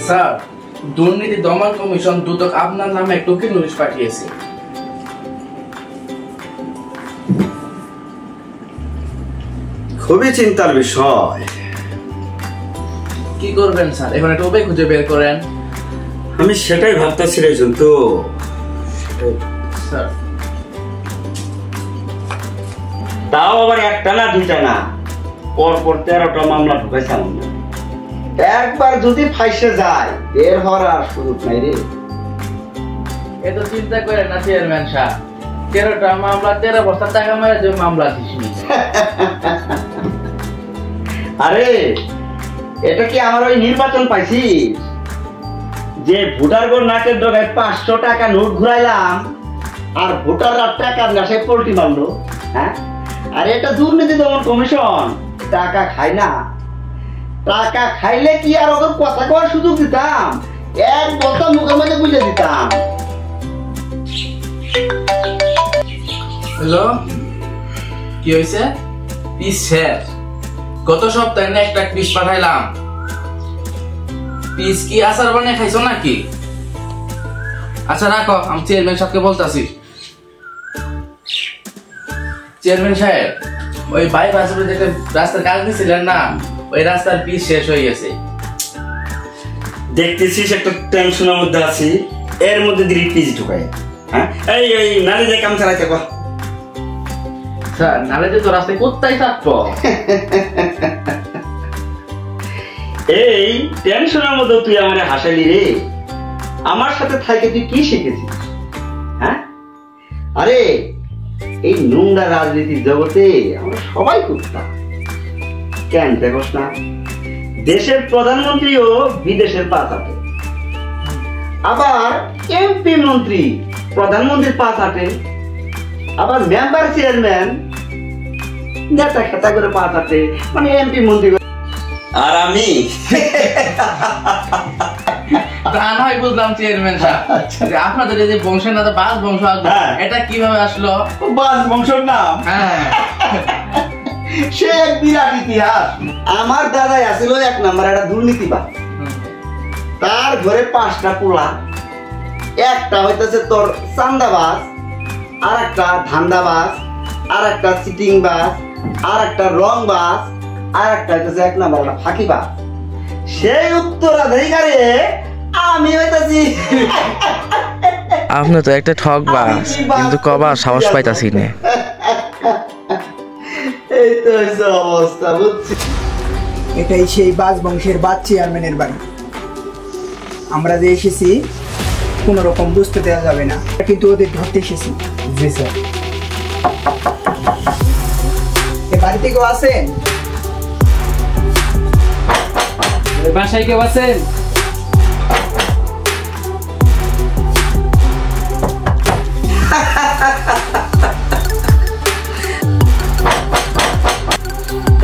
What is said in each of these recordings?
Sir, দুর্নীতি দমন commission দুদক আপনার নামে এক টোকেন নোটিশ পাঠিয়েছে। খুবই চিন্তার বিষয়। কি করবেন স্যার, এখন একটা উপায় খুঁজে বের করেন। আমি সেটাই ভাবতেছি রে জন্তু। স্যার, তাও আবার একটা না দুইটা না, পরপর 13টা মামলা ঢুকাইছে আমরা। একবার যদি ফাইসে যায় বের হওয়ার আর সুযোগ নাই রে। এত চিন্তা করেন না চেয়ারম্যান সাহেব, 13টা মামলা 13 বস্তা টাকা মেরে যে মামলা দিসনি। আরে এটা কি আমার ওই নির্বাচন পাইছিস যে ভোটার গো নাকের ডগায় 500 টাকা নোট ঘুরাইলাম আর ভোটাররা টাকার নেশায় পল্টি মারলো? হ্যাঁ, আর এটা দুর্নীতি দমন কমিশন টাকা খায় না। টাকা খাইলে কি আর ওদের কথা কওয়ার সুযোগ দিতাম? এক কথা মুখে মুখে বুঝে দিতাম। হ্যালো, কি হয়েছে? পিস শেষ। গত সপ্তাহে না একটা পিস পাঠাইলাম। পিস কি আচার বানিয়ে খাইছো নাকি? আচ্ছা রাখো, আমি চেয়ারম্যান সাহেবকে বলতাছি। চেয়ারম্যান সাহেব, ওই বাইপাস যেটা রাস্তার কাজ দিয়েছিলেন না, ওই রাস্তার পিস শেষ হয়ে গেছে। দেখতেছিস একটা টেনশনের মধ্যে আছি, এর মধ্যে দিয়ে পিস ঢুকাই। হ্যাঁ, এই নালে যে কাম চালাইতে কর। স্যার, নালে যে তো রাস্তায় কোথায় থাকবো? এই টেনশনের মধ্যে তুই আমারে হাসালি রে। আমার সাথে থাকে তুই কি শিখেছিস? হ্যাঁ, আরে এই নোংরা রাজনীতির জগতে আমরা সবাই করতাম। কেন দেখোস না, দেশের প্রধানমন্ত্রীও বিদেশের পা চাটে, আবার এমপি মন্ত্রী প্রধানমন্ত্রীর পা চাটে, আবার মেম্বার চেয়ারম্যান নেতা খেতা করে পা চাটে, মানে এমপি মন্ত্রী। আর আমি তা নয় বুঝলাম চেয়ারম্যান সাহেব, যে আপনাদের এই যে বংশের নাম বাস বংশ, এটা কিভাবে আসলো? বাস বংশের নাম? হ্যাঁ, সে এক বিরাট ইতিহাস। আমার দাদাই আছিল 1 নাম্বার একটা দুর্নীতিবাজ। তার ঘরে 5টা পোলা, একটা হইতেছে তোর চান্দাবাজ, আর একটা ধান্দাবাজ, আর একটা চিটিংবাজ, আর একটা রংবাজ, আর একটা হইতেছে 1 নাম্বার একটা ফাঁকিবাজ। সেই উত্তরাধিকারে আমি হইতেছি। আপনি তো একটা ঠকবাজ, কিন্তু কবার সাহস পাইতাছি না। এই তো হইছে অবস্থা, বুঝছি। এটাই সেই বাস বংশের বাদ চেয়ারম্যানের বাড়ি। আমরা যে এসেছি কোন রকম বুঝতে দেওয়া যাবে না, কিন্তু ওদের ধরতে এসেছি। জি স্যার। এ বাড়িতে কেউ আছেন? বাসায় কেউ আছেন?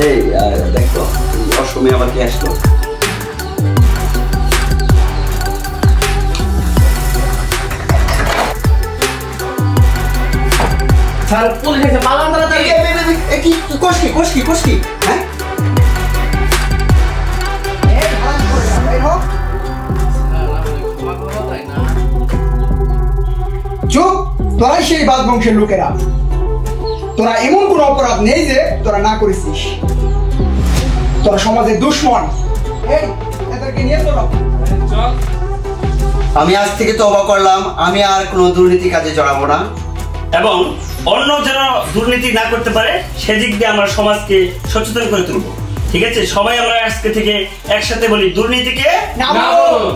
এই দেখো অসময়ে আবার কি আসলো? স্যার, পুলিশ এসে পালান তাড়াতাড়ি। কি কোশকি হ্যাঁ? চুপ, তোরাই সেই বাদ বংশের লোকেরা। তোরা এমন কোন অপরাধ নেই যে তোরা না করেছিস। তোরা সমাজের দুশ্মন। এই এদেরকে নিয়ে চলো। আমি আজ থেকে তওবা করলাম, আমি আর কোনো দুর্নীতি কাজে জড়াবো না, এবং অন্য যেন দুর্নীতি না করতে পারে সেদিক দিয়ে আমরা সমাজকে সচেতন করে তুলবো। ঠিক আছে, সবাই আমরা আজকে থেকে একসাথে বলি দুর্নীতিকে না বলুন।